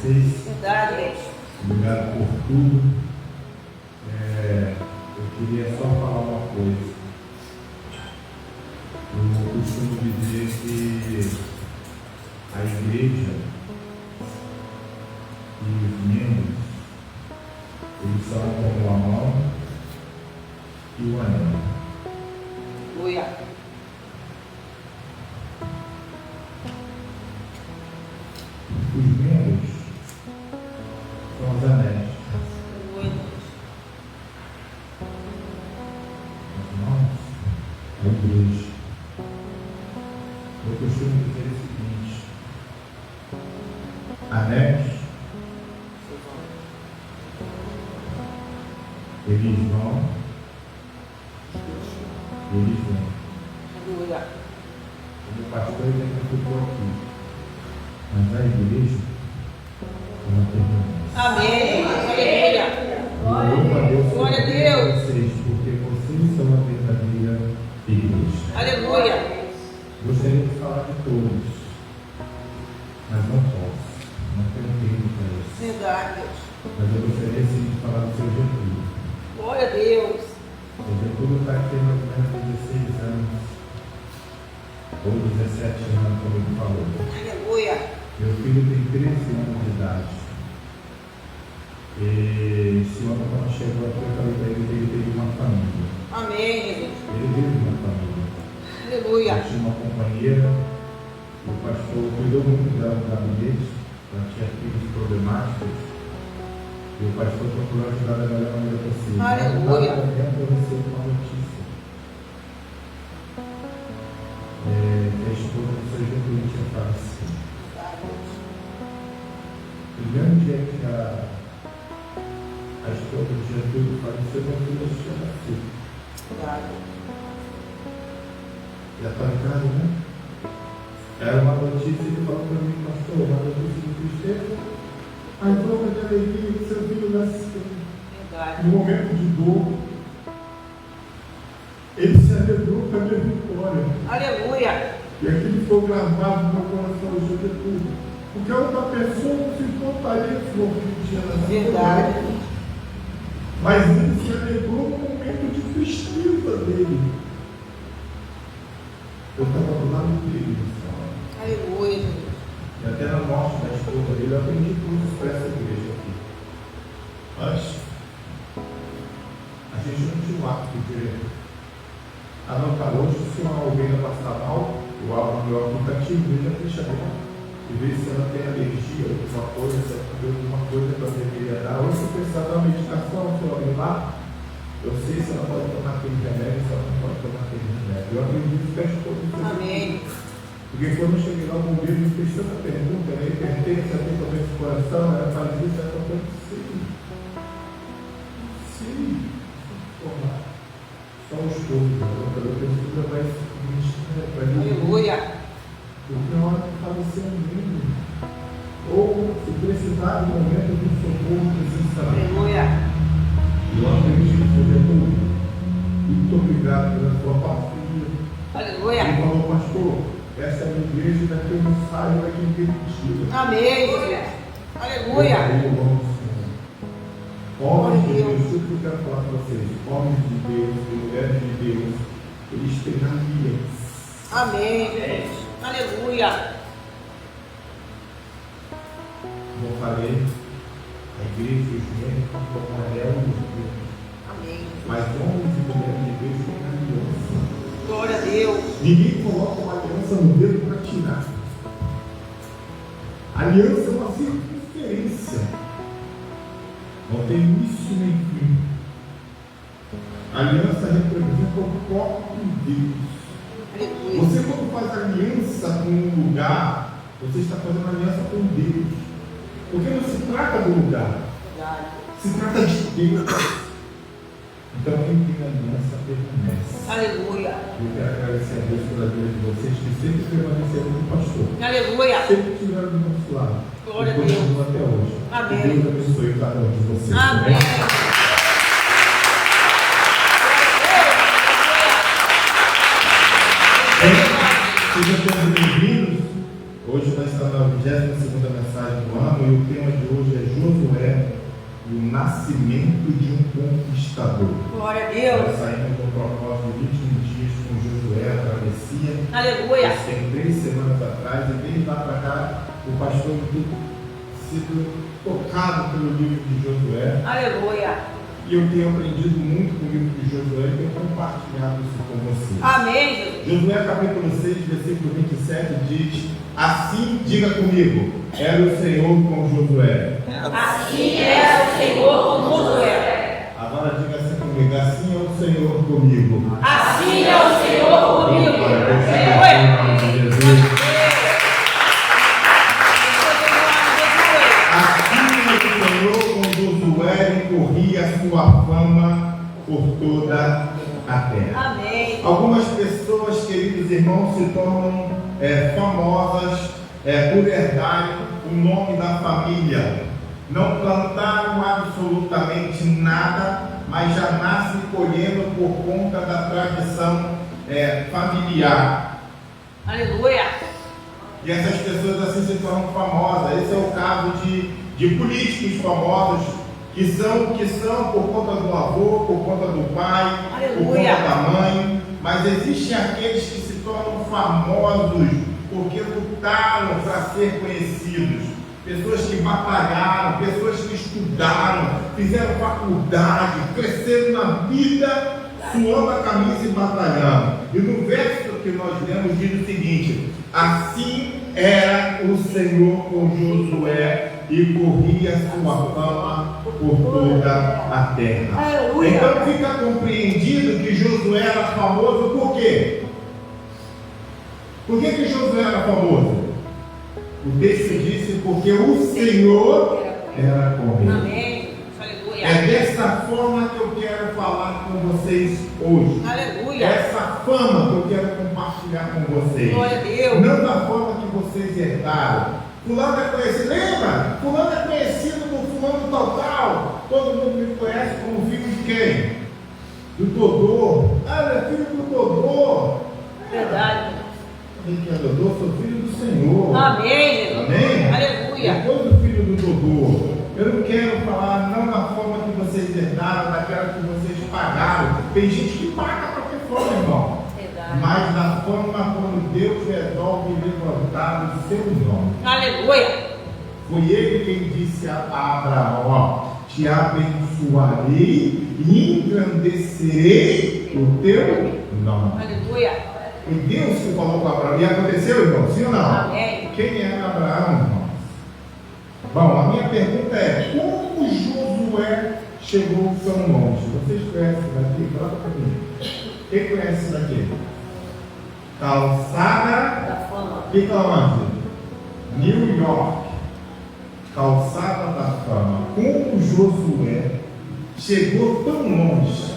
vocês. Verdade. Obrigado por tudo. Eu queria só falar uma coisa. Eu costumo dizer que a igreja e os membros, eles são como a mão e o anel. Aleluia. Os membros são os anéis. As mãos, a igreja. Eu costumo dizer o seguinte: anéis, eles vão, eles vêm. Aleluia. O pastor identificou aqui, mas a igreja, ela permanece. Amém. Aleluia. Glória a Deus. Vocês, porque vocês são a verdadeira igreja. Aleluia. Gostaria de falar de todos, mas não posso, não tenho tempo para isso. Verdade. Mas eu gostaria sim de falar do seu Getúlio. Glória a Deus. O Getúlio está aqui mais ou menos 16 anos, ou 17 anos, como ele falou. Aleluia. Meu filho tem 13 anos de idade. E esse ano, quando chegou aqui, eu falei para ele que ele teve uma família. Amém, Jesus. Ele teve uma família. Aleluia. Eu tinha uma companheira, o pastor cuidou muito dela no gabinete, ela tinha filhos problemáticos, e o pastor procurou ajudar da melhor maneira possível. Aleluia. No momento eu recebo uma notícia. A esposa do seu Getúlio tinha falecido. O primeiro dia que a esposa do Getúlio faleceu, meu filho tinha nascido. Já está em casa, né? Era uma notícia que falou para mim, pastor, uma notícia de tristeza. A boca de alegria que seu filho nasceu. No momento de dor, ele se alegrou com a minha vitória. Aleluia. E aquilo foi gravado no meu coração de tudo. Porque a outra pessoa não se importaria se o filho tinha nascido. Verdade. Mas ele se alegrou no momento de tristeza dele. Eu estava do lado dele, pessoal. Aleluia, Jesus. E até na morte da esposa dele, eu aprendi tudo para essa igreja aqui. Mas a gente não tinha o hábito de anotar hoje, se uma ovelha passar mal, eu abro meu aplicativo, vejo a ficha dela e vejo se ela tem alergia a alguma coisa, se ela tem alguma coisa que ela deveria dar, ou se precisar dar uma medicação, se ela abrir lá, eu sei se ela pode tomar aquele remédio, se ela não pode tomar aquele remédio. Eu aprendi isso para todos. Amém. Porque quando eu cheguei lá, o bombeiro me fez tanta pergunta, né? Ele perguntei se tem problema de coração, ela faz isso, ela falou, sim. Só os todos, eu preciso levar esse seguinte, para mim. Aleluia. Porque na hora que falecer um menino, ou se precisar de um momento de socorro, precisa. Aleluia. E eu aprendi que foi muito obrigado pela sua partilha. Aleluia. Ele falou, pastor, essa é a minha igreja e daqui eu não saio, vai quem tem mentira. Amém, Jesus. Aleluia. Homens de Deus, tudo que eu quero falar para vocês, homens de Deus e mulheres de Deus, eles têm aliança. Amém, Jesus. Aleluia. Como eu falei, a igreja e os membros estão com anel e os membros. Amém. Mas homens e mulheres de Deus têm aliança. Glória a Deus. Ninguém coloca uma aliança no dedo para tirar. Aliança é uma circunferência. Não tem início nem fim. A aliança representa o próprio Deus. Aleluia. Você, quando faz aliança com um lugar, você está fazendo aliança com Deus. Porque não se trata do lugar, se trata de Deus. Então, quem tem aliança permanece. Aleluia. Eu quero agradecer a Deus pela vida de vocês que sempre permaneceram com o pastor. Aleluia. Sempre estiveram do nosso lado. Glória a e continuam até hoje. Amém. Que Deus abençoe cada um de vocês. Amém. Amém. Sejam todos bem-vindos. Hoje nós está na 22ª mensagem do ano e o tema de hoje é Josué, o nascimento de um conquistador. Glória a Deus. Nós saímos do propósito de 21 dias com Josué, a travessia. Aleluia. Isso tem 3 semanas atrás, e desde lá para cá, o pastor tem sido tocado pelo livro de Josué. Aleluia. E eu tenho aprendido muito com o livro de Josué e tenho compartilhado isso com vocês. Amém, Jesus. Josué capítulo 6, versículo 27 diz: assim, diga comigo, era o Senhor com Josué. Assim era o Senhor com Josué. Agora diga assim comigo: assim é o Senhor comigo. Assim é o Senhor comigo. Em nome de Jesus. Assim é o Senhor com Josué e corria a sua fama por toda a terra. Amém. Algumas pessoas, queridos irmãos, se tornam famosas por herdarem o nome da família. Não plantaram absolutamente nada, mas já nascem colhendo por conta da tradição familiar. Aleluia. E essas pessoas assim se tornam famosas. Esse é o caso de políticos famosos que são por conta do avô, por conta do pai, Aleluia. por conta da mãe. Mas existem aqueles que se tornam famosos porque lutaram para ser conhecidos. Pessoas que batalharam, pessoas que estudaram, fizeram faculdade, cresceram na vida, suando a camisa e batalhando. E no verso que nós lemos diz o seguinte: assim era o Senhor com Josué e corria sua fama por toda a terra. Aleluia. Então fica compreendido que Josué era famoso por quê? Por que Josué era famoso? O texto disse porque o Senhor era com ele. Amém. Aleluia. É dessa forma que eu quero falar com vocês hoje. Aleluia. Essa fama que eu quero compartilhar com vocês. Glória a Deus. Não da forma que vocês herdaram. Fulano é conhecido, lembra? Fulano é conhecido do fulano tal. Todo mundo me conhece como filho de quem? Do Dodô. Ah, é filho do Dodô. Verdade. Quem que é Dodô? Sou filho do Senhor. Amém, Jesus. Amém? Aleluia. Depois do filho do Dodô, eu não quero falar não na forma que vocês herdaram, daquela que vocês pagaram. Tem gente que paga para ter fome, irmão. Verdade. Mas da forma quando Deus resolve levantar o seu nome. Aleluia. Foi ele quem disse a Abraão: ó, te abençoarei e engrandecerei o teu nome. Aleluia. Foi Deus que falou com Abraão. E aconteceu, irmão? Sim ou não? Amém. Quem era Abraão, irmão? Bom, a minha pergunta é: como Josué chegou tão longe? Vocês conhecem isso daqui? Fala para mim. Quem conhece isso daqui? Calçada Da fama. Fica onde? New York. Calçada da fama. Como Josué chegou tão longe?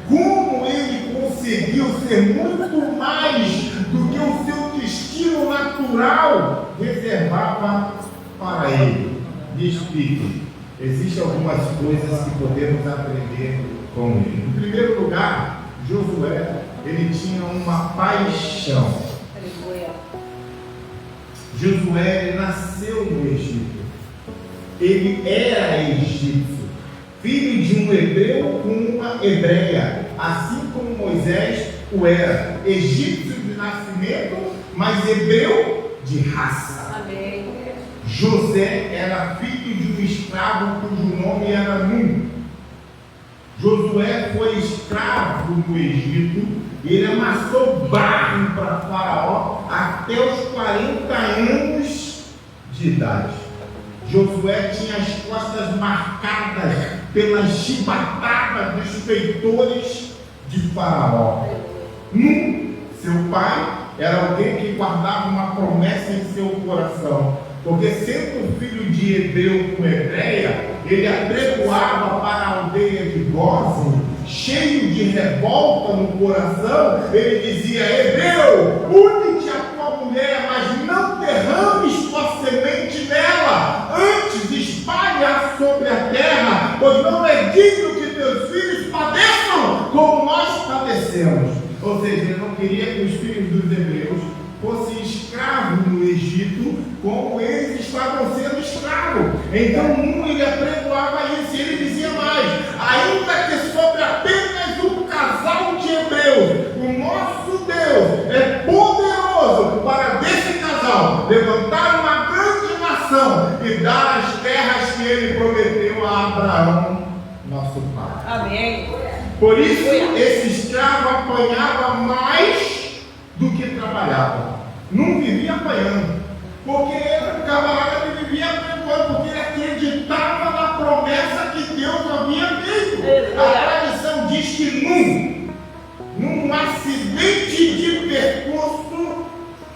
Como ele conseguiu ser muito mais do que o seu destino natural reservava para ele? Me explique. Existem algumas coisas que podemos aprender com ele. Em primeiro lugar, Josué, ele tinha uma paixão. Aleluia. Josué, ele nasceu no Egito. Ele era egípcio, filho de um hebreu com uma hebreia, assim como Moisés o era, egípcio de nascimento, mas hebreu de raça. Amém. José era filho de um escravo cujo nome era Nun. Josué foi escravo no Egito, ele amassou barro para Faraó até os 40 anos de idade. Josué tinha as costas marcadas pelas chibatadas dos feitores de Faraó. Seu pai era alguém que guardava uma promessa em seu coração, porque sendo filho de hebreu com hebreia, ele apregoava para a aldeia de Gósen, cheio de revolta no coração. Ele dizia: hebreu, une-te à tua mulher, mas não derrames tua semente nela, antes espalha sobre a terra, pois não é digno que teus filhos padeçam como nós padecemos. Ou seja, ele não queria que os filhos dos hebreus fossem escravos no Egito, Então Nun ele apregoava isso, e ele dizia mais: ainda que sobre apenas um casal de hebreus, o nosso Deus é poderoso para desse casal levantar uma grande nação e dar as terras que ele prometeu a Abraão, nosso pai. Amém. Por isso, esse escravo apanhava mais do que trabalhava. Não vivia apanhando, porque ele, o camarada, ele vivia apanhando, porque ele acreditava na promessa que Deus havia feito. A tradição diz que num acidente de percurso,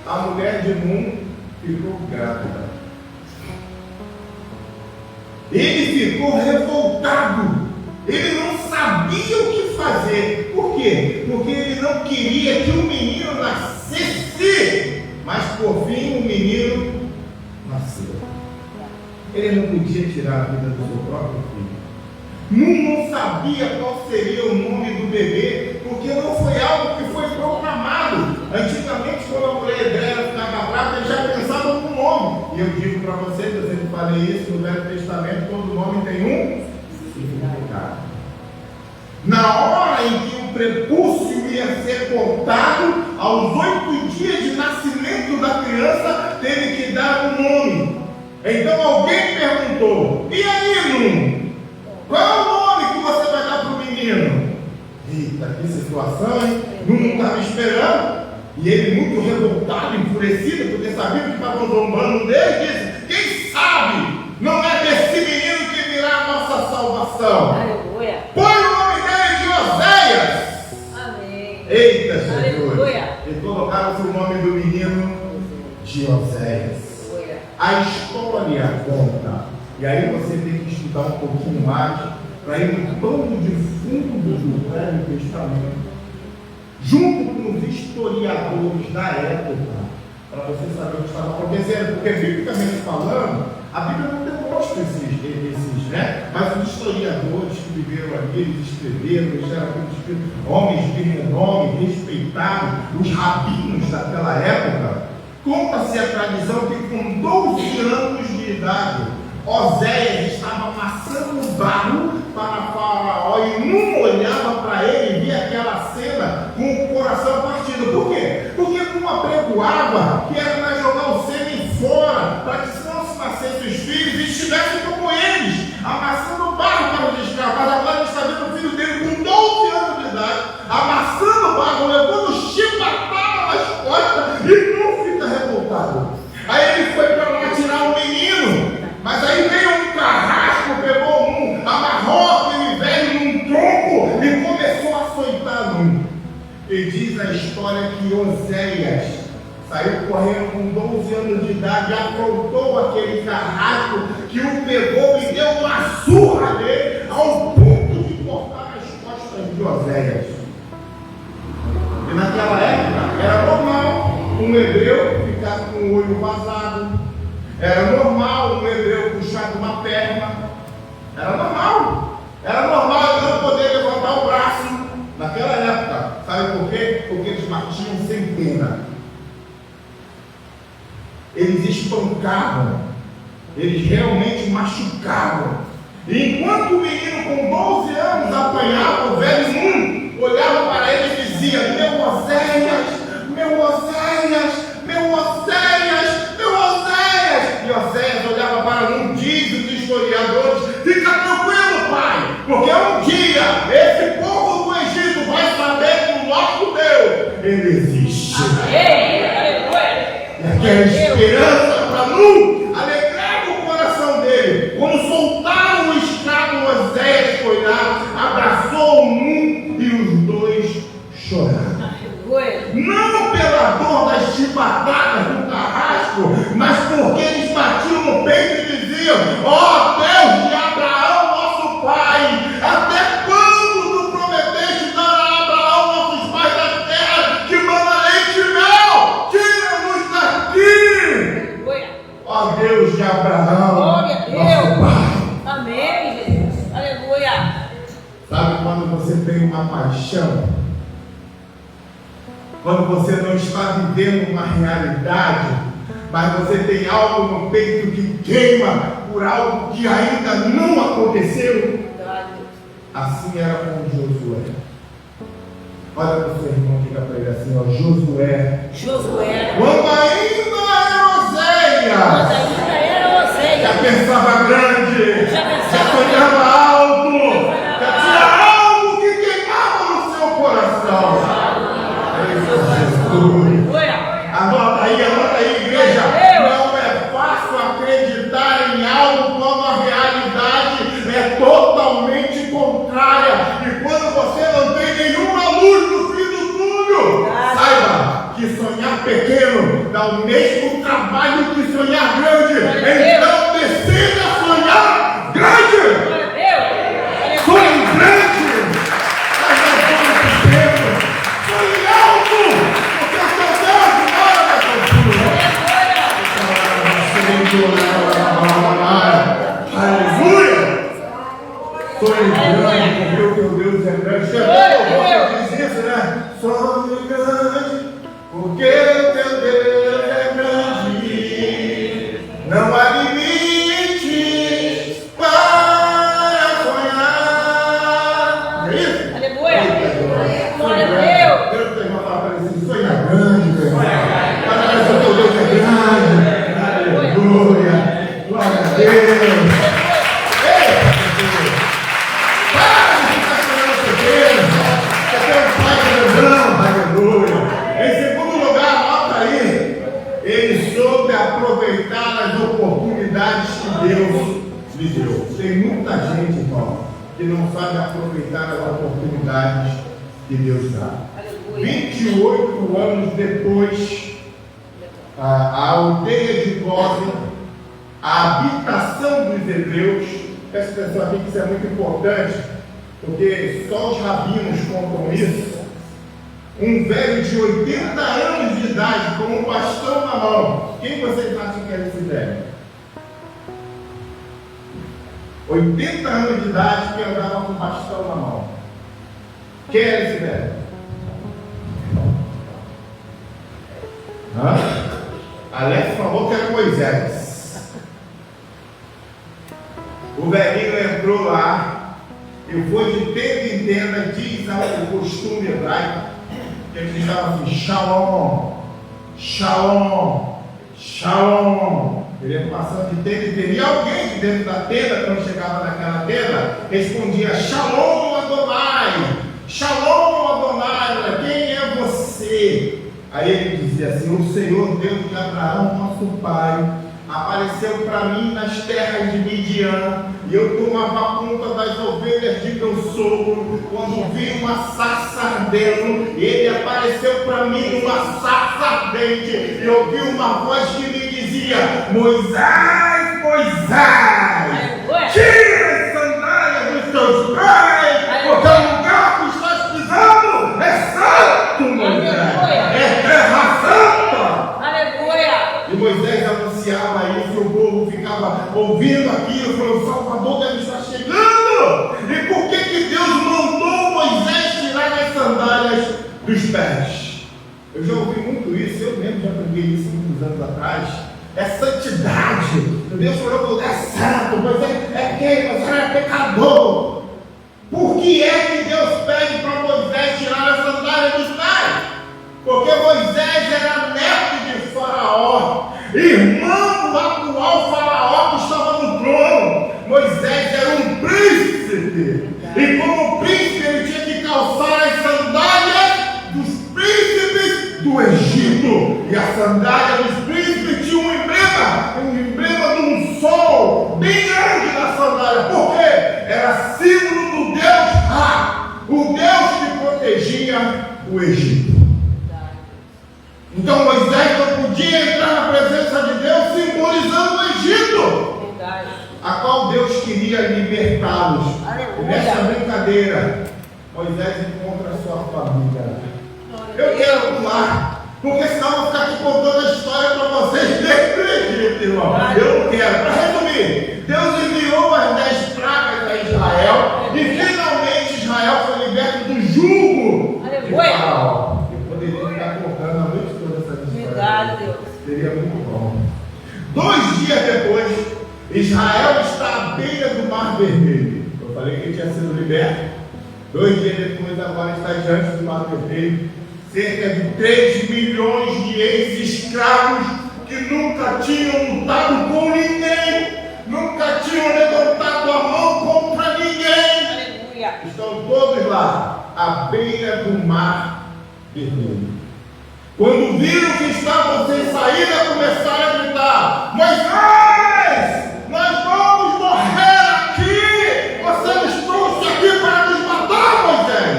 a mulher de Nun ficou grávida. Ele ficou revoltado. Ele não sabia o que fazer. Por quê? Porque ele não queria que o menino nascesse. Mas por fim o menino nasceu. Ele não podia tirar a vida do seu próprio filho. Não sabia qual seria o nome do bebê, porque não foi algo que foi programado. Antigamente, quando a mulher hebreia ficava grávida, ele já pensava no nome. E eu digo para vocês, eu sempre falei isso no Velho Testamento, todo nome tem um significado. Na hora em que o prepúcio ia ser cortado, aos 8 dias de nascimento da criança, teve que dar um nome. Então alguém perguntou: e aí, Nun? Qual é o nome que você vai dar para o menino? Eita, que situação, hein? Nun não estava esperando. E ele, muito revoltado, enfurecido, porque sabia que estavam zombando dele, disse: quem sabe não é desse menino que virá a nossa salvação? Aleluia. Põe o nome dele de Oséias. Amém. Eita, Jesus. Aleluia. E colocaram o nome do menino de Oséias. A história conta. E aí você tem que estudar um pouquinho mais para ir no pano de fundo do Velho Testamento, junto com os historiadores da época, para você saber o que estava acontecendo. Porque, biblicamente falando, a Bíblia não demonstra esses, né? Mas os historiadores que viveram ali, eles escreveram, eles eram homens de renome, respeitados, os rabinos daquela época. Conta-se a tradição que com 12 anos de idade, Oséias estava amassando barro para Faraó e Nun olhava para ele e via aquela cena com o coração partido. Por quê? Porque Nun apregoava que era para jogar o sêmen fora, para que não se nascessem os filhos e estivessem como eles, amassando barro para os escravos. Mas agora ele está vendo o filho dele com 12 anos de idade, amassando barro, levando chibatada nas costas, e Nun fica revoltado. Aí ele foi para lá tirar o menino, mas aí veio um carrasco, pegou amarrou aquele velho num tronco e começou a açoitar Nun. E diz a história que Oséias saiu correndo com 12 anos de idade, afrontou aquele carrasco que o pegou e deu uma surra nele, ao ponto de cortar as costas de Oséias. E naquela época era normal um hebreu ficar com o olho vazado, era normal um hebreu puxar uma perna, era normal ele não poder levantar o braço naquela época. Sabe por quê? Porque eles batiam sem pena, eles espancavam, eles realmente machucavam. E enquanto o menino com 12 anos apanhava, o velho Nun olhava para ele e dizia: meu Oséias, meu Oséias, meu Oséias, meu Oséias. E Oséias olhava para Nun, diz os historiadores: fica tranquilo, pai, porque um dia esse povo do Egito vai saber que o nosso Deus, ele existe. Amém. Aleluia. E aquela esperança para Nun alegrava o coração dele. Quando soltaram o escravo, Oséias foi lá, abraçou Nun e os dois choraram. Não pela dor das chibatadas do carrasco, mas porque eles batiam no peito e diziam: ó Deus de Abraão, nosso pai, até quando tu prometeste dar a Abraão, nossos pais, da terra que manda leite e mel? Tira-nos daqui! Ó Deus de Abraão, nosso pai. Amém, Jesus. Aleluia. Sabe quando você tem uma paixão? Quando você não está vivendo uma realidade, mas você tem algo no peito que queima por algo que ainda não aconteceu. Assim era com Josué. Olha para o seu irmão, diga para ele assim, ó, Josué. Quando ainda era Oséias, já pensava grande, já sonhava alto, já tinha algo que queimava no seu coração. Anota aí, igreja. Não é fácil acreditar em algo quando a realidade é totalmente contrária. E quando você não tem nenhuma luz no fim do túnel, saiba que sonhar pequeno dá o mesmo trabalho que sonhar grande. Então decida sonhar grande. Sonhe grande, mas não sonhe pequeno. Sonhe alto, porque o seu Deus mora na aleluia! Sonhe grande, porque o teu Deus é grande. Você diz isso, né? Sonhe grande, porque o teu Deus é grande. Não há limites para sonhar. É isso? Glória a Deus. Deus tem uma palavra assim, sonha grande, velho. Mas o teu Deus é grande. Aleluia. Glória a Deus. Aproveitar as oportunidades que Deus lhe deu. Tem muita gente, irmão, que não sabe aproveitar as oportunidades que Deus dá. 28 anos depois, a aldeia de Gósen, a habitação dos hebreus, presta atenção aqui que isso é muito importante, porque só os rabinos contam isso. Um velho de 80 anos de idade, com um bastão na mão. Quem vocês acham que era esse velho? 80 anos de idade que andava com um bastão na mão. Quem era esse velho? Alex falou que era Moisés. O velhinho entrou lá e foi de tenda em tenda, diz o costume hebraico. Eles estavam assim, shalom, shalom, shalom. Ele ia passando de tenda em tenda. E alguém de dentro da tenda, quando chegava naquela tenda, respondia, shalom Adonai, shalom Adonai, quem é você? Aí ele dizia assim, o Senhor Deus de Abraão, nosso pai, apareceu para mim nas terras de Midian, e eu tomava conta das ovelhas de meu sogro, quando vi uma sarça ardendo, ele apareceu para mim numa sarça ardente, e ouvi uma voz que me dizia, Moisés, Moisés, tira as sandálias dos teus pés, porque o lugar que estás pisando é santo, Moisés, é terra santa. Aleluia. E Moisés anunciava isso, o povo ficava ouvindo aquilo, falando, o Salvador deve estar chegando. E por que Deus mandou Moisés tirar as sandálias dos pés? Eu já ouvi muito isso, eu mesmo já aprendi isso muitos anos atrás. É santidade. Deus falou que o lugar é santo, Moisés é quem? Moisés é pecador. Por que é que Deus pede para Moisés tirar as sandálias dos pés? Porque Moisés era neto de Faraó, irmão do atual Faraó que estava no trono. Moisés era um príncipe, e como príncipe ele tinha que calçar as sandálias dos príncipes do Egito. E a sandália dos príncipes tinha um emblema de um sol bem grande na sandália. Por quê? Era símbolo do Deus Ra, o Deus que protegia o Egito. Então Moisés não podia entrar na presença de Deus simbolizando o Egito, a qual Deus queria libertá-los. E nessa brincadeira, Moisés encontra a sua família. Eu quero pular, porque senão eu vou ficar aqui contando a história para vocês desse jeito, irmão. Eu não quero. Para resumir, Deus enviou as 10 pragas a Israel e finalmente Israel foi liberto do jugo de Faraó. Eu poderia ficar contando a noite toda essa história. Seria muito bom. dias depois, Israel está à beira do Mar Vermelho. Eu falei que ele tinha sido liberto. 2 dias depois, agora está diante do Mar Vermelho. Cerca de 3 milhões de ex-escravos que nunca tinham lutado com ninguém, nunca tinham levantado a mão contra ninguém. Aleluia. Estão todos lá, à beira do Mar Vermelho. Quando viram que estavam sem saída, começaram a gritar: Moisés, nós vamos morrer aqui! Você nos trouxe aqui para nos matar, Moisés!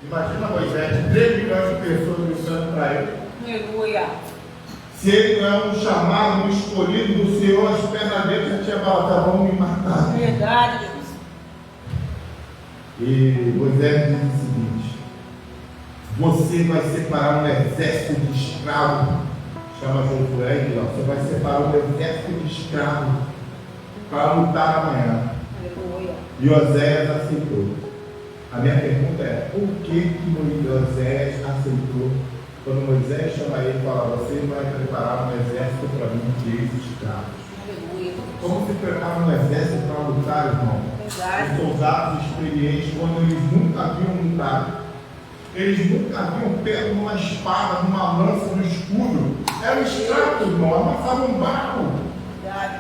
Imagina Moisés, 3 milhões de pessoas gritando para ele. Aleluia. Se ele não é um chamado, um escolhido do Senhor, as pernas dele já tinha falado: vão me matar. Verdade, Deus. E Moisés diz o seguinte: você vai separar um exército de escravos, chama Josué, você vai separar um exército de escravos para lutar amanhã. Aleluia. E Oséias aceitou. A minha pergunta é: por que Oséias aceitou? Quando Moisés chama ele e fala: você vai preparar um exército para mim de ex-escravos. Aleluia. Como se prepara um exército para lutar, irmão? Verdade. Os soldados experientes, quando eles nunca haviam lutado, eles nunca haviam pego numa espada, numa lança, no escudo. Eram escravos, irmão, amassavam um barco. Verdade.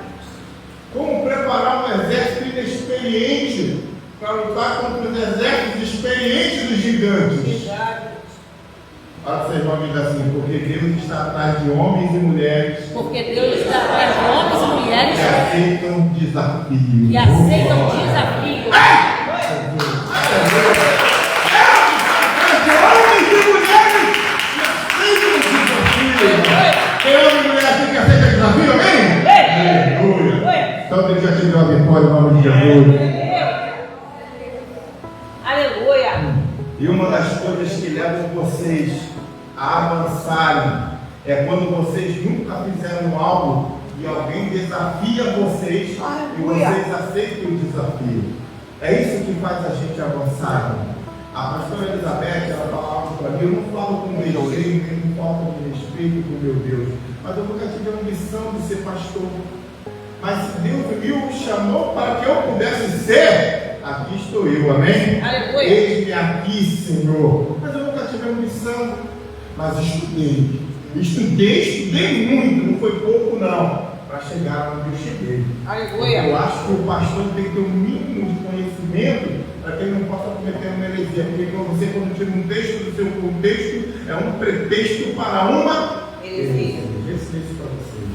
Como preparar um exército inexperiente para lutar contra os exércitos experientes dos gigantes? Verdade. Olha que vocês vão me dizer assim: porque Deus está atrás de homens e mulheres Porque Deus está atrás de homens e mulheres que aceitam desafios. que aceitam desafios. Tem homem e mulher aqui que aceita desafio, amém? Aleluia. Então ele já tive uma vitória em nome de Jesus. Aleluia. E uma das coisas que levam vocês a avançarem é quando vocês nunca fizeram algo e alguém desafia vocês e vocês aceitam o desafio. É isso que faz a gente avançar. A pastora Elizabeth, ela falava para mim: eu não falo com desdém, nem com falta de respeito com meu Deus, mas eu nunca tive a ambição de ser pastor. Mas se Deus me chamou para que eu pudesse ser, aqui estou eu, amém? Aleluia. Eis-me aqui, Senhor. Mas eu nunca tive a ambição, mas estudei muito, não foi pouco não, para chegar onde eu cheguei. Aleluia. Eu acho que o pastor tem que ter um mínimo de conhecimento para que ele não possa cometer uma heresia, porque você, quando tira um texto do seu contexto, é um pretexto para uma heresia. Esse é para vocês.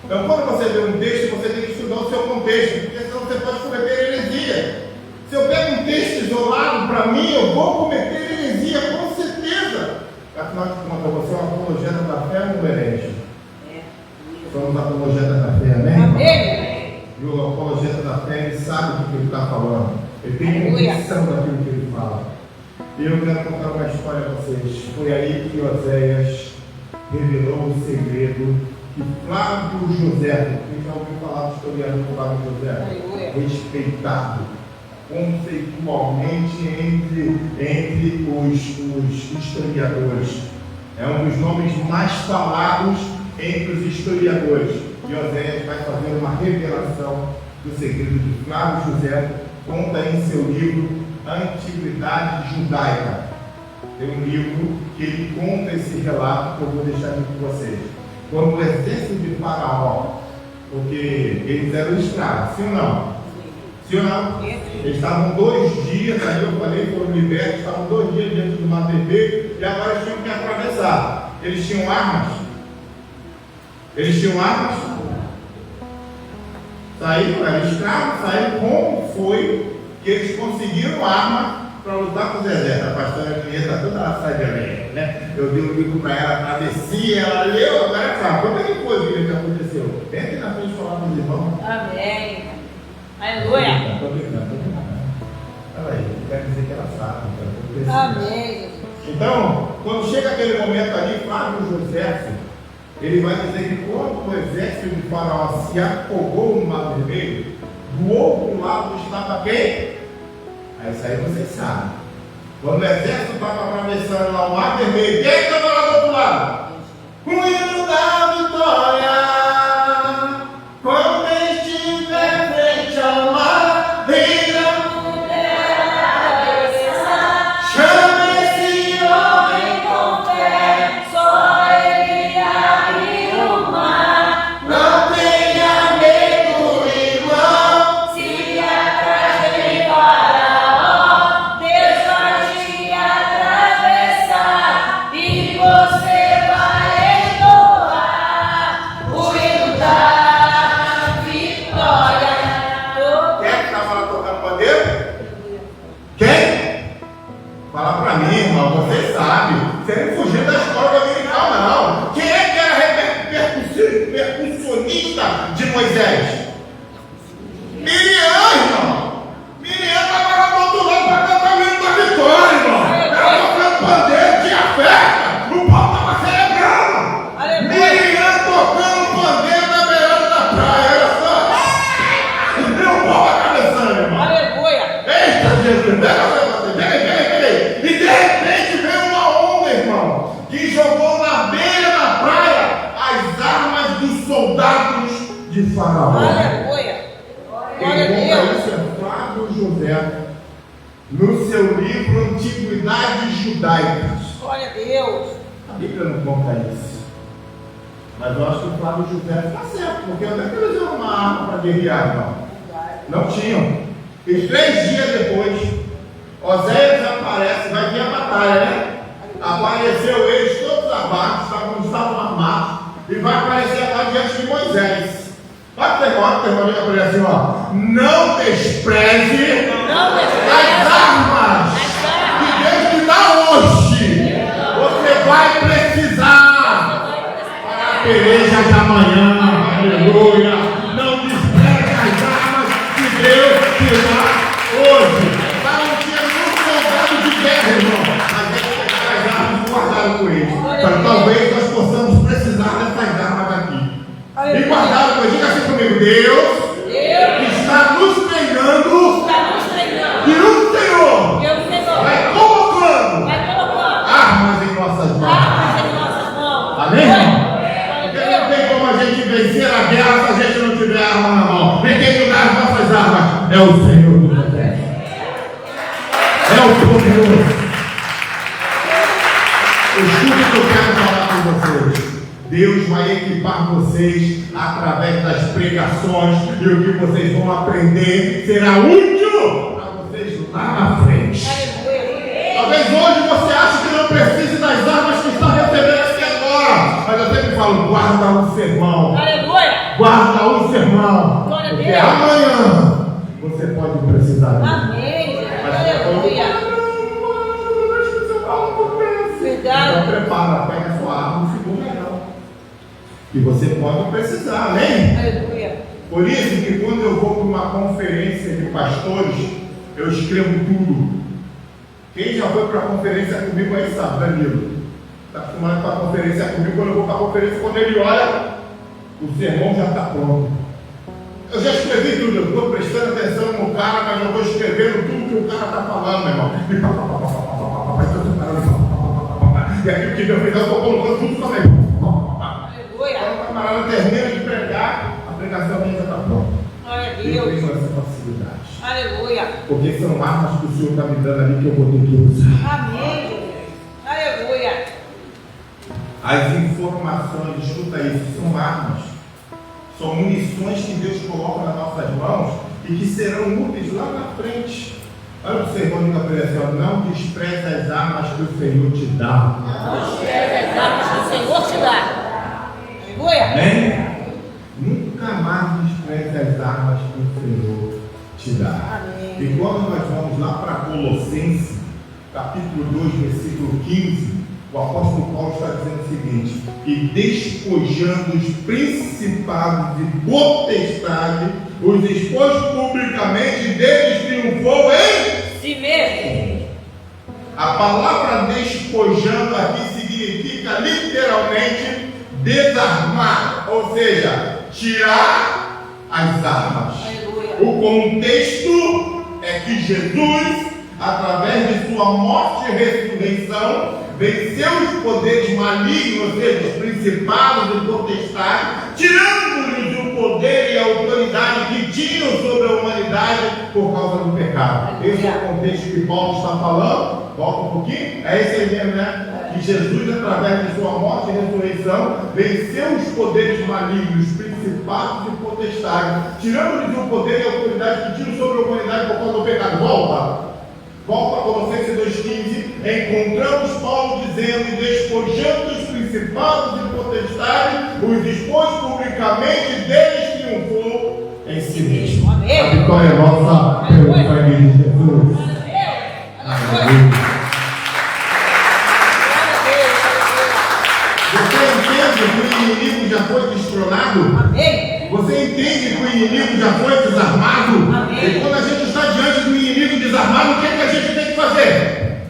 Então, quando você lê um texto, você tem que estudar o seu contexto, porque senão você pode cometer heresia. Se eu pego um texto isolado para mim, eu vou cometer heresia, com certeza. Afinal de contas, você é um apologeta da fé ou herege? Somos apologetas da fé, amém? Amém. E o apologeta da fé, ele sabe do que ele está falando. Ele tem convicção daquilo que ele fala. E eu quero contar uma história para vocês. Foi aí que Oséias revelou o segredo que Flávio José, quem já ouviu falar do historiador Flávio José? Respeitado conceitualmente entre os historiadores. É um dos nomes mais falados entre os historiadores. E Oséias vai fazer uma revelação do segredo de Flávio José, conta em seu livro Antiguidade Judaica. Tem um livro que ele conta esse relato que eu vou deixar aqui com vocês. Quando o exército de Faraó, porque eles eram escravos, sim ou não? Sim ou não? Eles estavam 2 dias, aí eu falei, foram libertos, estavam 2 dias dentro do Mar Vermelho e agora eles tinham que atravessar. Eles tinham armas? Eles tinham armas? Saíram, eram escravos, saíram. Como foi que eles conseguiram arma para lutar com os exércitos? A pastora Julieta toda ela sai de areia, né? Eu dei um livro para ela, travessia, ela leu, agora ela sabe. Como é que foi, filha, que aconteceu? Vem aqui na frente falar com os irmãos. Amém. Aleluia. Estou brincando. Olha aí, eu quero dizer que ela sabe. Amém. Então, quando chega aquele momento ali, Flávio José, ele vai dizer que quando o exército de Faraó se afogou no Mar Vermelho, do outro lado estava quem? Aí isso aí vocês sabem. Quando o exército estava atravessando lá o Mar Vermelho, quem estava lá do outro lado? O hino da vitória! vida de Moisés? Miriam, irmão. Miriam estava lá do outro lado para cantar o hino da vitória, irmão. Ela tocando pandeiro, tinha festa. O povo estava celebrando. Miriam tocando pandeiro na beirada da praia. Olha só. E o povo atravessando, irmão. Aleluia. Eita, Jesus. Peraí. E de repente veio uma onda, irmão, que jogou na beira da praia as armas dos soldados de Faraó. Aleluia. Glória a Quem Deus. conta isso é Flávio José, no seu livro Antiguidades Judaicas. Glória a Deus. A Bíblia não conta isso. Mas eu acho que o Flávio José está certo, porque onde é que eles usaram uma arma para guerrear, irmão? Não tinham. E 3 dias depois, Oséias aparece, vai vir a batalha, né? Apareceu eles todos abaixo, estavam armados, e vai aparecer lá diante de Moisés. Vai ter uma hora que tem para ele assim, ó. Não despreze as armas que Deus te dá hoje. Você vai precisar para a peleja de amanhã. Aleluia. Não despreze as armas que Deus te dá hoje. Não tinha nenhum soldado de guerra, irmão. Mas eles pegaram as armas e guardaram com eles. Então, talvez nós possamos precisar dessas armas aqui. E guardaram com eles. Diga assim comigo: Deus está nos treinando. E o Senhor vai colocando armas em nossas mãos. Amém, irmão? Porque não tem como a gente vencer a guerra se a gente não tiver arma na mão. E quem nos dá as nossas armas é o Senhor do Exército. É o poderoso. Escuta o que eu quero falar com vocês. Deus vai equipar vocês através das pregações, e o que vocês vão aprender será útil para vocês lá na frente. Talvez hoje você ache que não precise das armas que está recebendo aqui agora, mas eu sempre falo: guarda um sermão. Guarda um sermão, porque amanhã você pode precisar dele. Amém. Aleluia. Então prepara, pega a sua arma, não segura não. E você pode precisar, amém? Aleluia. Por isso que quando eu vou para uma conferência de pastores, eu escrevo tudo. Quem já foi para a conferência comigo aí sabe, Danilo. Está acostumado para a conferência comigo. Quando eu vou para a conferência, quando ele olha, o sermão já está pronto. Eu já escrevi tudo, eu estou prestando atenção no cara, mas eu estou escrevendo tudo que o cara está falando, meu irmão. E aquilo que Deus fez, eu estou colocando tudo também. Quando o camarada termina de pregar, a pregação minha já está pronta. Glória a Eu Deus. tenho essa facilidade. Aleluia. Porque são armas que o Senhor está me dando ali que eu vou ter que usar. Amém. Aleluia. As informações, escuta isso, são armas. São munições que Deus coloca nas nossas mãos e que serão úteis lá na frente. Olha o sermão de Gabriel: não despreze as armas que o Senhor te dá. Não despreze as armas que o Senhor te dá. Aleluia. Amém? Nunca mais despreze as armas que o Senhor te dá. Amém. E quando nós vamos lá para Colossenses, capítulo 2, versículo 15, o apóstolo Paulo está dizendo o seguinte: e despojando os principados e potestades, os expôs publicamente, deles triunfou em Si mesmo. A palavra despojando aqui significa literalmente desarmar, ou seja, tirar as armas. Aleluia. O contexto é que Jesus, através de sua morte e ressurreição, venceu os poderes malignos, ou seja, os principados e potestades, tirando-lhes o poder e a autoridade que tinham sobre a humanidade por causa do pecado. Esse é o contexto que Paulo está falando. Volta um pouquinho. É esse aí mesmo, né? Que Jesus, através de sua morte e ressurreição, venceu os poderes malignos, principados e potestades, tirando-lhes o poder e a autoridade que tinham sobre a humanidade por causa do pecado. Volta a Colossenses 2,15. Encontramos Paulo dizendo: e despojando os principados e potestades, os expôs publicamente, deles triunfou em si mesmo. Amém. A vitória é nossa pelo sangue de Jesus. Aleluia. Você entende que o inimigo já foi destronado? Amém. Você entende que o inimigo já foi desarmado? Amém. E quando a gente está diante do inimigo desarmado, o que é que a gente tem que fazer?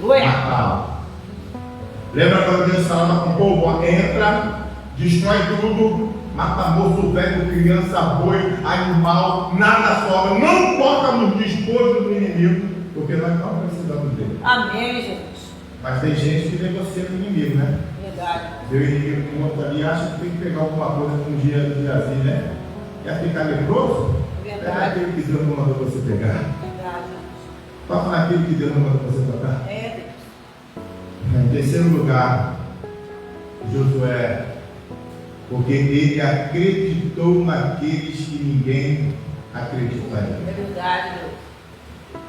Aleluia. Matá-lo. Lembra quando Deus falava com o povo? Ó, entra, destrói tudo, mata moço, velho, criança, boi, animal, nada sobra, não toca nos despojos do inimigo, porque nós não precisamos dele. Amém, Jesus. Mas tem gente que negocia com o inimigo, né? Verdade. Vê o inimigo com outro ali, acha que tem que pegar alguma coisa com um diazinho, né? Quer ficar leproso? Verdade. Pega aquele que Deus não mandou você pegar. Verdade. Toca naquele que Deus não mandou você tocar. É, Deus. Em terceiro lugar, Josué, porque ele acreditou naqueles que ninguém acreditaria. É verdade, Deus.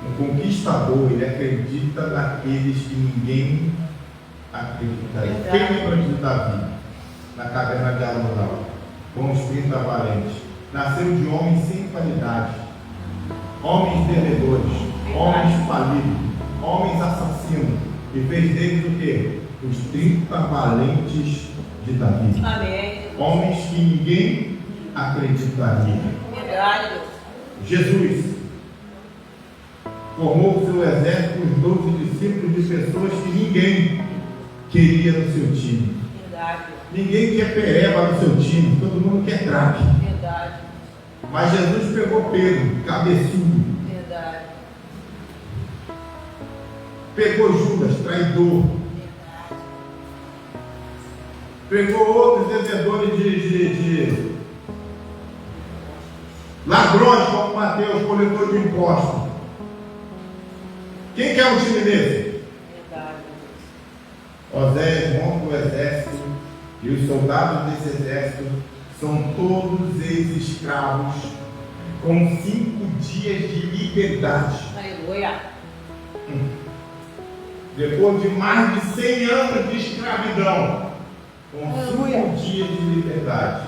Um conquistador, ele acredita naqueles que ninguém acreditaria. Quem lembra de Davi, na caverna de Adulão, com os 30 valentes? Nasceu de homens sem qualidade, homens devedores, homens falidos, homens assassinos, e fez deles o quê? Os 30 valentes de Davi. Amém. Homens que ninguém acreditaria. Verdade, Deus. Jesus formou o seu exército com os 12 discípulos de pessoas que ninguém queria no seu time. Verdade. Ninguém quer pereba no seu time, todo mundo quer craque. Verdade. Mas Jesus pegou Pedro, cabeçudo. Verdade. Pegou Judas, traidor. Verdade. Pegou outros devedores de ladrões, como Mateus, coletor de impostos. Quem quer um time desse? Verdade. Oséias monta o exército e os soldados desse exército são todos eles escravos com 5 dias de liberdade. Aleluia. Depois de mais de 100 anos de escravidão, com 5 dias de liberdade.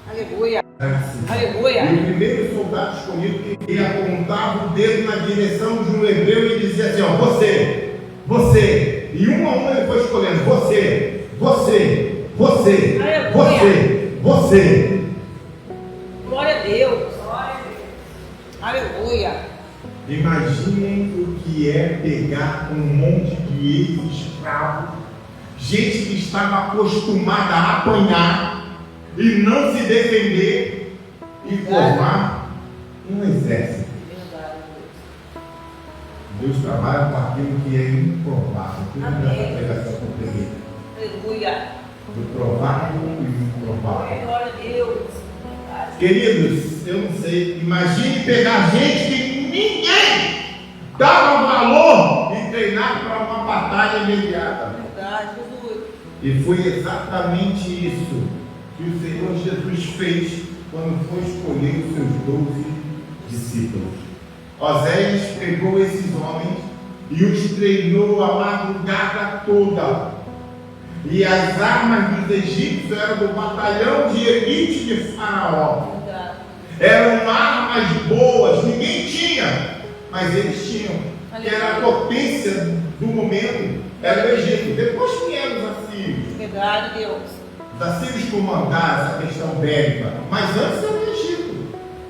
Aleluia. Assim. Aleluia. E o primeiro soldado escolhido que apontava o dedo na direção de um hebreu e dizia assim: ó, você. E um a um ele foi escolhendo: você. Glória a Deus. Aleluia. Imaginem o que é pegar um monte de ex-escravos, gente que estava acostumada a apanhar e não se defender, e formar um exército. Verdade. Deus trabalha com aquilo que é improvável. Tudo Amém. nessa pregação que eu preguei. Aleluia. Do provável e improvável. Glória a Deus. Verdade. Queridos, eu não sei, imagine pegar gente que ninguém dava valor e treinar para uma batalha imediata. Verdade, Jesus. E foi exatamente isso que o Senhor Jesus fez quando foi escolher os seus 12 discípulos. Oséias pegou esses homens e os treinou a madrugada toda. E as armas dos egípcios eram do batalhão de elite de Faraó. Verdade. Eram armas boas, ninguém tinha, mas eles tinham. Que era a potência do momento, era o Egito. Depois vieram os assírios. Verdade, Deus. Os assírios comandaram essa questão bélica, mas antes era o Egito.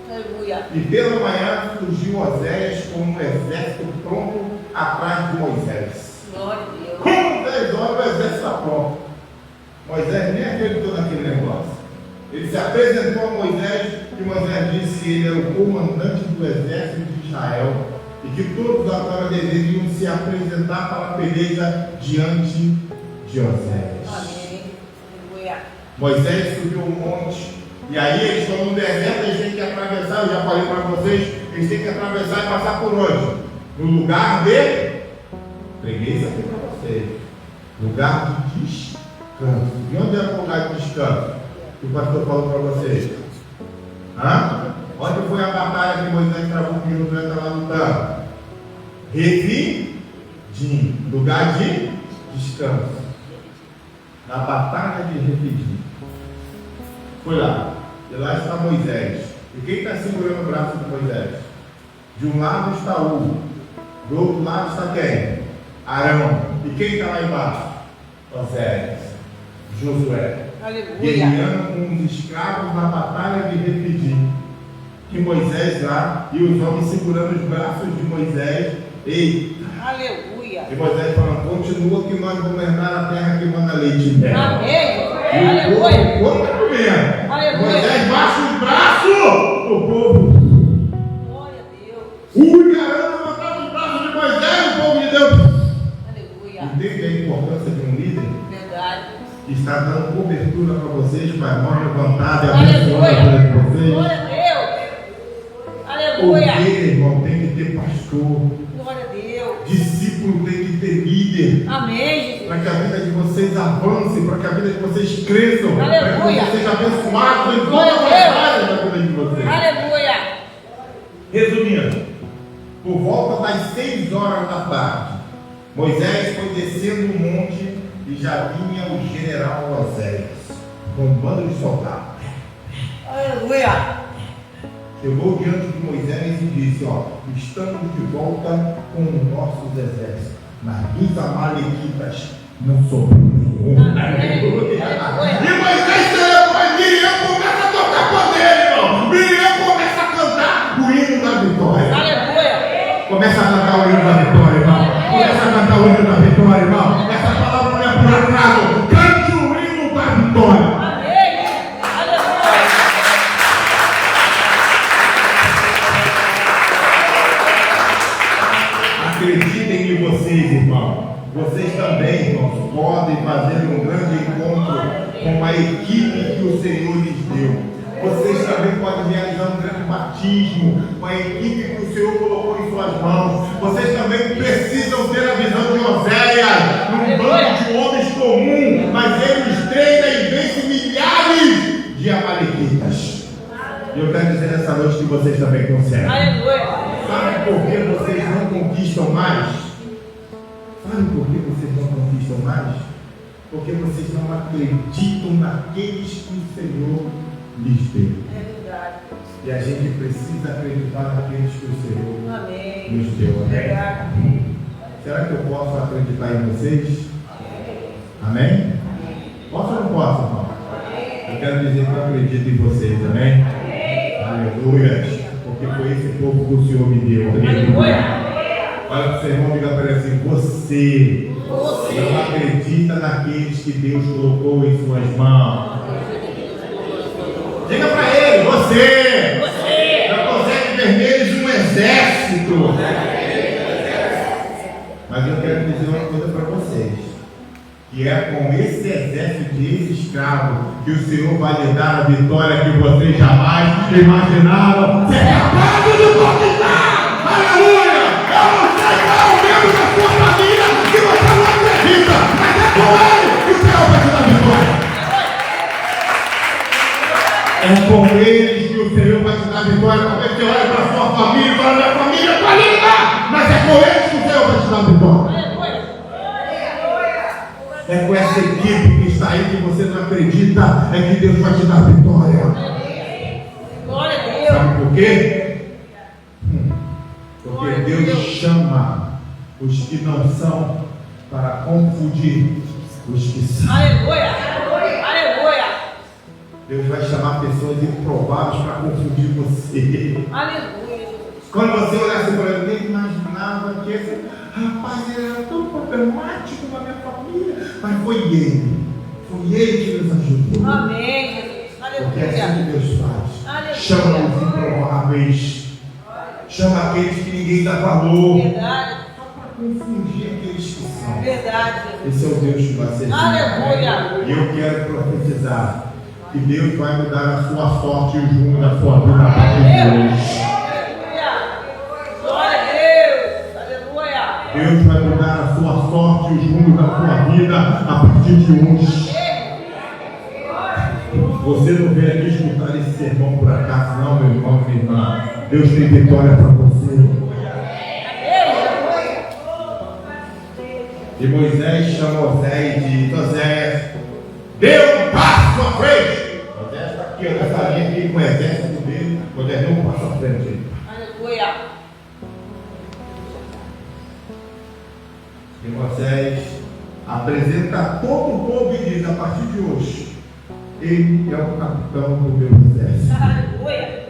Aleluia. E pela manhã surgiu Oséias com um exército pronto atrás de Moisés. Glória a Deus. Com 10 horas o exército está pronto. Moisés nem acreditou naquele negócio. Ele se apresentou a Moisés e Moisés disse que ele era o comandante do exército de Israel e que todos agora deveriam se apresentar para a peleja diante de Oséias. Amém. Aleluia. Moisés subiu um monte e aí eles estão no deserto, eles têm que atravessar, eu já falei para vocês, eles têm que atravessar e passar por onde? No lugar de, preguei isso aqui para vocês, lugar de descanso. E onde era o lugar de descanso? Que o pastor falou para vocês. Onde foi a batalha que Moisés travou com Josué estava lutando? Refidim, lugar de descanso. Na batalha de Refidim. Foi lá. E lá está Moisés. E quem está segurando o braço de Moisés? De um lado está Hugo. Do outro lado está quem? Arão. E quem está lá embaixo? Oséias. Josué. Aleluia. guerreando com os escravos na batalha de Refidim. Que Moisés lá, e os homens segurando os braços de Moisés. Eita! Aleluia. E Moisés falando, continua que nós vamos governar a terra que manda leite e mel. Amém. E o povo está comendo. Aleluia. Moisés baixa os braços, o povo. Glória a Deus. O caramba levantava os braços de Moisés, o povo de Deus. Aleluia. Entende a importância de um líder? Verdade. Que está dando cobertura para vocês, com a mão levantada e abençoando a vida de vocês. Glória a Deus. Porque, Aleluia. irmão, tem que ter pastor. Glória a Deus. Discípulo tem que ter líder. Amém, Jesus. Para que a vida de vocês avance, para que a vida de vocês cresçam, para que Aleluia. vocês sejam abençoados em todas Glória a as Deus. áreas da vida de vocês. Aleluia. Resumindo, por volta das 6 horas da tarde, Moisés foi descendo o monte e já vinha o general Oséias, com um bando de soldados. Aleluia. Chegou diante de Moisés e disse, ó, estamos de volta com os nossos exércitos, mas dos amalequitas não sobrou nenhum. Aleluia. E Moisés celebrou, e Miriam começa a tocar pandeiro, irmão. Miriam começa a cantar o hino da vitória. Aleluia. Começa a cantar o hino da vitória, irmão. Começa a cantar o hino da vitória, irmão. Essa palavra não é por acaso. Cante o hino da vitória. Amém. Aleluia. Acreditem em vocês, irmão. Vocês também, irmãos, podem fazer um grande encontro com a equipe que o Senhor lhes deu. Vocês também podem realizar um grande batismo com a equipe que o Senhor colocou em suas mãos. Vocês também precisam ter a visão de Oséias, num bando de homens comum, mas ele os treina e vence milhares de amalequitas. E eu quero dizer nessa noite que vocês também conseguem. Aleluia. Sabe por que vocês não conquistam mais? Sabe por que vocês não conquistam mais? Porque vocês não acreditam naqueles que o Senhor lhes deu. É verdade. E a gente precisa acreditar naqueles que o Senhor Amém. nos deu. Amém? Verdade. Será que eu posso acreditar em vocês? Amém? Posso ou não posso, irmão? Eu quero dizer que eu acredito em vocês. Amém? Aleluia. Porque foi esse povo que o Senhor me deu. Aleluia. Olha para o seu irmão e diga para ele assim: você não acredita naqueles que Deus colocou em suas mãos. Diga para ele: você já consegue ver neles um exército. Mas eu quero dizer uma coisa para vocês: que é com esse exército de escravos que o Senhor vai lhe dar a vitória que vocês jamais imaginaram ser capazes de conquistar. Aleluia! Eu não sei qual é o membro da sua família que você não acredita, mas é com ele que o Senhor vai te dar vitória. É com eles que o Senhor vai te dar vitória. Porque você olha para a sua família e fala: minha família está linda, mas é com eles que o Senhor vai te dar vitória. É com essa equipe que está aí que você não acredita, é que Deus vai te dar vitória. Glória a Deus. Sabe por quê? Porque Deus chama os que não são para confundir os que são. Aleluia. Aleluia. Deus vai chamar pessoas improváveis para confundir você. Aleluia. Quando você olhasse para ele, nem imaginava que esse rapaz ele era tão problemático na minha família. Mas foi ele que nos ajudou. Amém, Jesus. Porque é assim Aleluia. que Deus faz. Aleluia. Chama os improváveis. Chama aqueles que ninguém dá valor. Verdade. Só para confundir aqueles que são. Verdade. Esse é o Deus que vai ser. Aleluia. E eu quero profetizar que Deus vai mudar a sua sorte e o rumo da sua vida a partir de hoje. Aleluia. Glória a Deus. Aleluia. Deus vai mudar a sua sorte e os rumos da sua vida a partir de hoje. Você não veio aqui escutar esse sermão por acaso, não, meu irmão e minha irmã. Deus tem vitória para você. E Moisés chamou Oséias e disse: Oséias, dê um passo à frente. Oséias está aqui, nessa linha aqui com o exército dele. Moisés, dê um passo à frente. Aleluia. E Moisés apresenta a todo o povo e diz: a partir de hoje, Ele é o capitão do meu exército. Aleluia.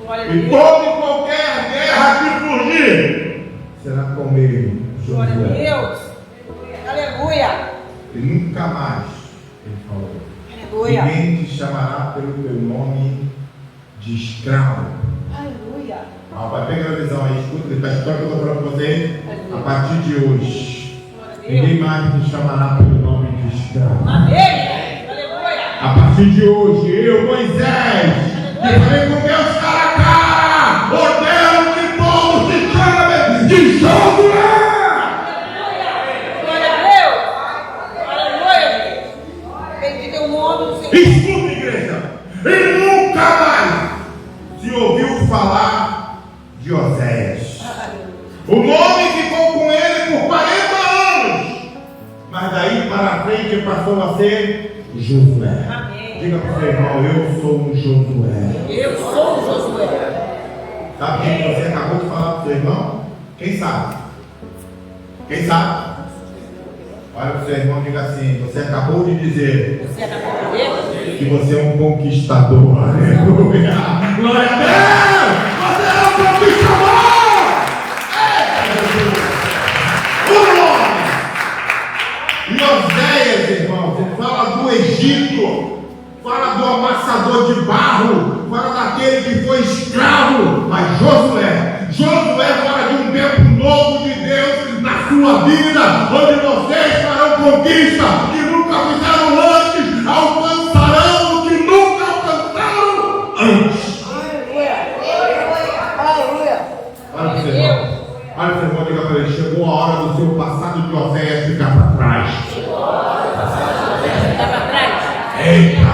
Glória a E Deus. toda e qualquer guerra que surgir será com ele, Glória a Josué. Deus. Aleluia. E nunca mais, ele falou, Aleluia. ninguém te chamará pelo teu nome de escravo. Aleluia. Vai pegar a visão aí, escuta, ele está escutando o que eu estou falando com você. A partir de hoje, Glória a Deus. ninguém mais te chamará pelo nome de escravo. Amém. Aleluia. A partir de hoje, eu, Moisés, que falei com Deus cara a cara, ordeno que todos se chamem de Josué. Glória a Deus. Aleluia. Bendito é o nome do Senhor. Escuta, igreja, e nunca mais se ouviu falar de Oséias. O nome ficou com ele por 40 anos, mas daí para frente passou a ser Josué. Amém. Diga para o seu irmão, eu sou um Josué. Eu sou o Josué. Sabe quem você acabou de falar para o seu irmão? Quem sabe? Quem sabe? Olha para o seu irmão e diga assim, você acabou de dizer Você acabou de ver? que você é um conquistador. Aleluia! Glória a Deus! Você é um conquistador! O nome! E Oséias, irmãos, ele fala do Egito, fala do amassador de barro, fala daquele que foi escravo, mas Josué fala de um tempo novo de Deus na sua vida, onde vocês farão conquista que nunca fizeram antes, alcançarão o que nunca alcançaram antes. Aleluia. Olha para o seu irmão, olha para o seu irmão, diga para ele, chegou a hora do seu passado de Oséias ficar para trás. Está para trás. Eita!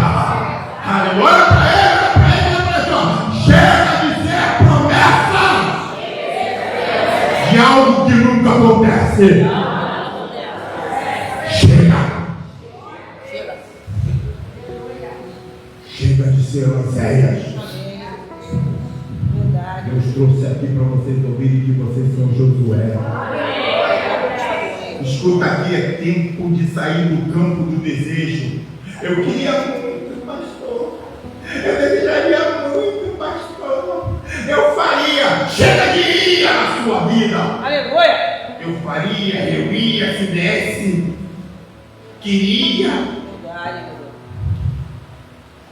Aleluia! Olha para ele, olha para ele, ó. Chega de ser promessa de algo que nunca acontece. Chega de ser Oséias. Verdade. Deus trouxe aqui para vocês ouvirem que vocês são Josué. Escuta aqui, é tempo de sair do campo do desejo. Eu queria muito, pastor. Eu desejaria muito, pastor. Eu faria. Chega de ir na sua vida. Aleluia. Eu faria, eu ia, se desse. Queria. Verdade.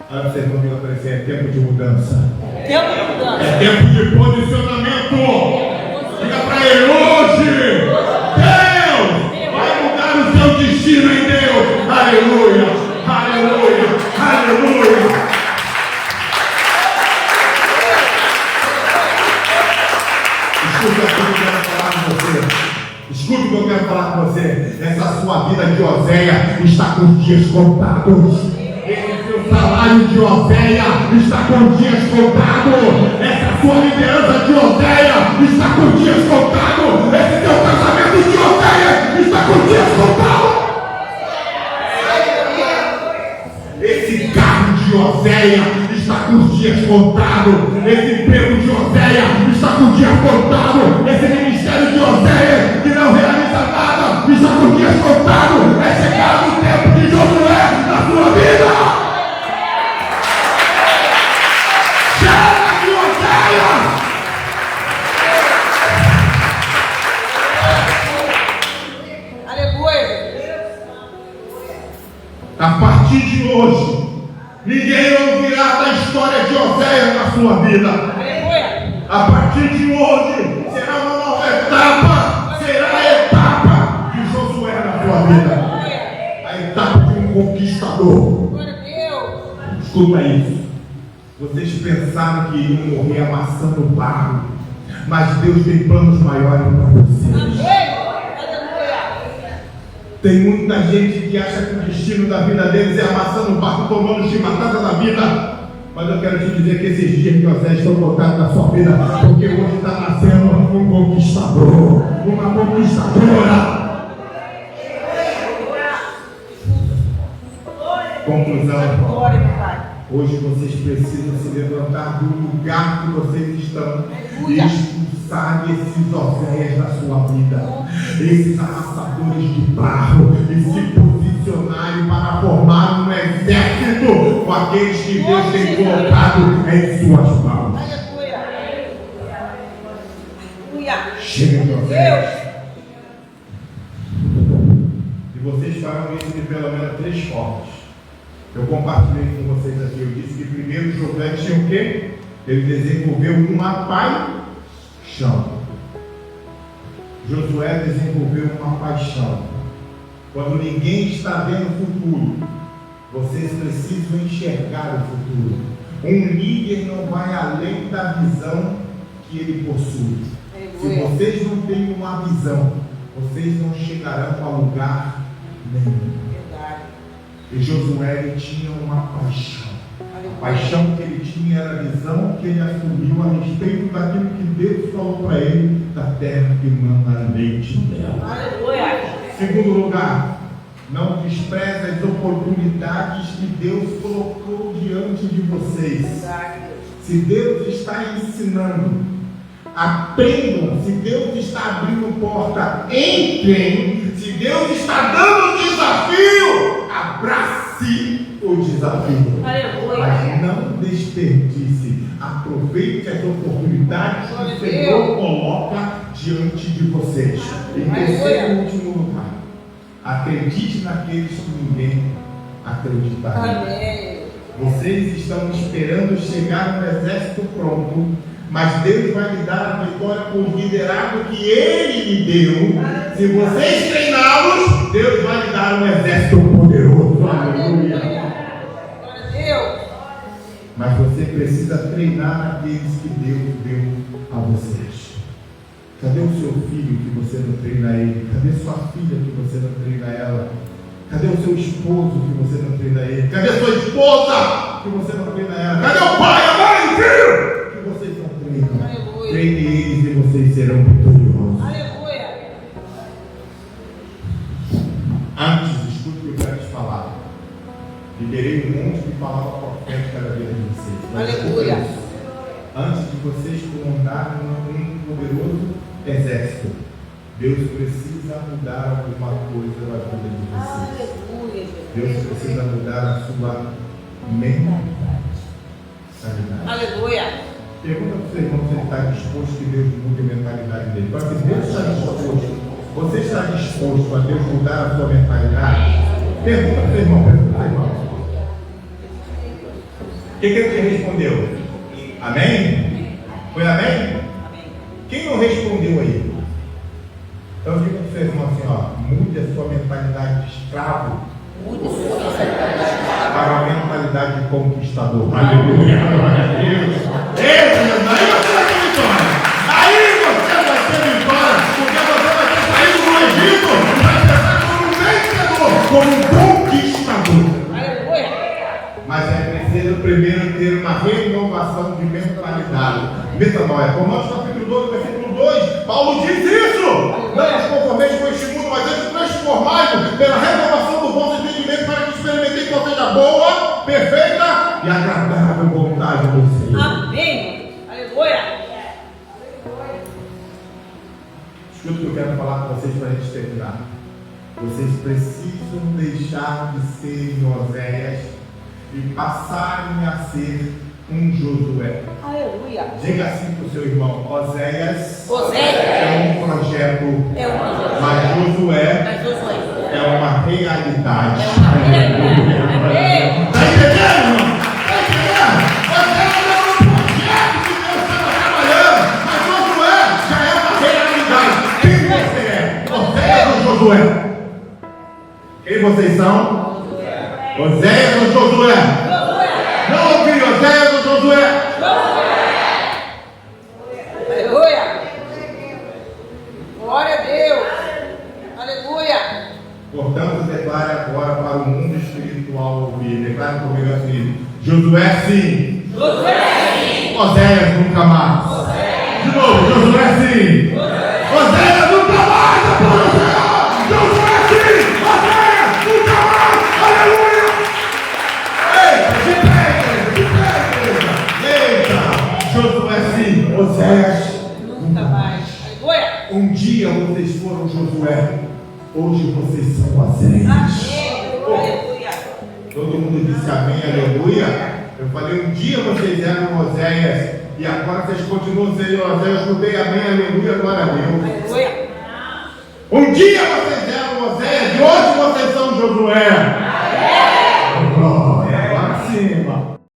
Olha, vocês vão vir aparecer, é tempo de mudança. Tempo de mudança. É tempo de posicionamento. Diga para ele hoje. Deus vai mudar o seu destino em Deus. Aleluia, aleluia, aleluia. Escuta o que eu quero falar com você. Escuta o que eu quero falar com você. Essa sua vida de Oséias está com os dias contados. Esse seu salário de Oséias está com os dias contados. Essa sua liderança de Oséias está com os dias contados. Esse seu casamento de Oséias está com os dias contados. Esse carro de Oséias está com os dias contados. Esse emprego de Oséias está com os dias contados. Esse ministério de Oséias que não realiza nada está com os dias contados. É chegado o tempo de Josué na sua vida. Chega de Oséias. Aleluia. A partir de hoje, ninguém ouvirá da história de Oséias na sua vida. Aleluia. A partir de hoje, será uma nova etapa. Será a etapa de Josué na sua vida. A etapa de um conquistador. Glória a Deus. Escuta isso. Vocês pensaram que iriam morrer amassando barro, mas Deus tem planos maiores para vocês. Amém. Aleluia. Tem muita gente que acha que o destino da vida deles é amassando barro, tomando chibatada da vida. Mas eu quero te dizer que esses dias de Oséias estão contados na sua vida, porque hoje está nascendo um conquistador, uma conquistadora. Conclusão. Glória, meu Pai. Hoje vocês precisam se levantar do lugar que vocês estão e expulsar esses Oséias da sua vida, esses amassadores de barro, e se posicionar missionário para formar um exército com aqueles que Deus tem colocado em suas mãos. Chega de vocês. E vocês falam isso de pelo menos 3 formas. Eu compartilhei com vocês aqui. Eu disse que primeiro Josué tinha o quê? Ele desenvolveu uma paixão. Josué desenvolveu uma paixão. Quando ninguém está vendo o futuro, vocês precisam enxergar o futuro. Um líder não vai além da visão que ele possui. Se vocês não têm uma visão, vocês não chegarão a lugar nenhum. E Josué ele tinha uma paixão. A paixão que ele tinha era a visão que ele assumiu a respeito daquilo que Deus falou para ele, da terra que manda leite e mel. Segundo lugar, não despreze as oportunidades que Deus colocou diante de vocês. Se Deus está ensinando, aprendam. Se Deus está abrindo porta, entrem. Se Deus está dando desafio, abrace o desafio. Mas não desperdice. Aproveite as oportunidades que o Senhor coloca diante de vocês. Em terceiro e último lugar, acredite naqueles que ninguém acreditará. Vocês estão esperando chegar no exército pronto, mas Deus vai lhe dar a vitória por liderado que Ele lhe deu. Se vocês treiná-los, Deus vai lhe dar um exército poderoso. Aleluia. Mas você precisa treinar aqueles que Deus deu a vocês. Cadê o seu filho que você não treina ele? Cadê sua filha que você não treina ela? Cadê o seu esposo que você não treina ele? Cadê sua esposa que você não treina ela? Cadê o pai, a mãe, o filho que vocês não treinam? Treine eles e vocês serão vitoriosos. Aleluia. Antes, escute o que eu quero te falar. Liberei um monte de palavra profética da vida de vocês. Aleluia. Antes de vocês comandarem um poderoso exército, Deus precisa mudar alguma coisa na vida de vocês. Aleluia. Deus precisa mudar a sua mentalidade. Aleluia. Pergunta para o seu irmão se ele está disposto que Deus mude a mentalidade dele. Porque Deus está disposto. Você está disposto a Deus mudar a sua mentalidade? Pergunta para o seu irmão. Pergunta para o seu irmão. O que ele respondeu? Amém? Foi amém? Amém. Quem não respondeu aí? Então diga para o seu irmão assim, ó, mude a sua mentalidade de escravo para a mentalidade de conquistador. Aleluia! Aí você vai ter vitória, porque você vai ter saído do Egito, vai ser como um vencedor, como um conquistador. Aleluia. Mas é preciso primeiro ter uma renovação de mentalidade. Metanoia. Romanos capítulo 12, versículo 2, Paulo diz isso. Não nos conformeis com este mundo, mas antes transformai-vos pela renovação do vosso entendimento, para que experimenteis qual seja a boa, perfeita e agradável vontade do Senhor. Amém. Aleluia. Escuta o que eu quero falar com vocês para a gente terminar. Vocês precisam deixar de serem Oséias e passarem a ser um Josué. Aleluia. Diga assim para o seu irmão: Oséias É um projeto, um projeto. mas Josué Mas Josué é uma realidade. Amém. Está entendendo, irmão? Está entendendo? Oséias é um projeto que Deus estava trabalhando, mas Josué já é uma realidade. Quem você é? Oséias ou Josué? Quem vocês são? Oséias ou Josué? Não ouvi, Oséias ou Josué? Aleluia. Glória a Deus. Aleluia. Portanto, declare agora para o mundo espiritual ouvir. Declare comigo assim: Josué sim. Oséias nunca mais. De novo, Josué sim. Oséias nunca mais. Josué sim. Oséias nunca mais. Aleluia. Eita, Josué sim. Oséias Nunca mais. Aleluia. Um dia vocês foram Josué, hoje vocês são Oséias. Amém. Aleluia. Todo mundo disse amém, aleluia. Eu falei, um dia vocês eram Oséias e agora vocês continuam sendo Oséias. Eu escutei amém, aleluia, agora eu. Aleluia. Um dia vocês eram Oséias e hoje vocês são Josué. Glória, para cima.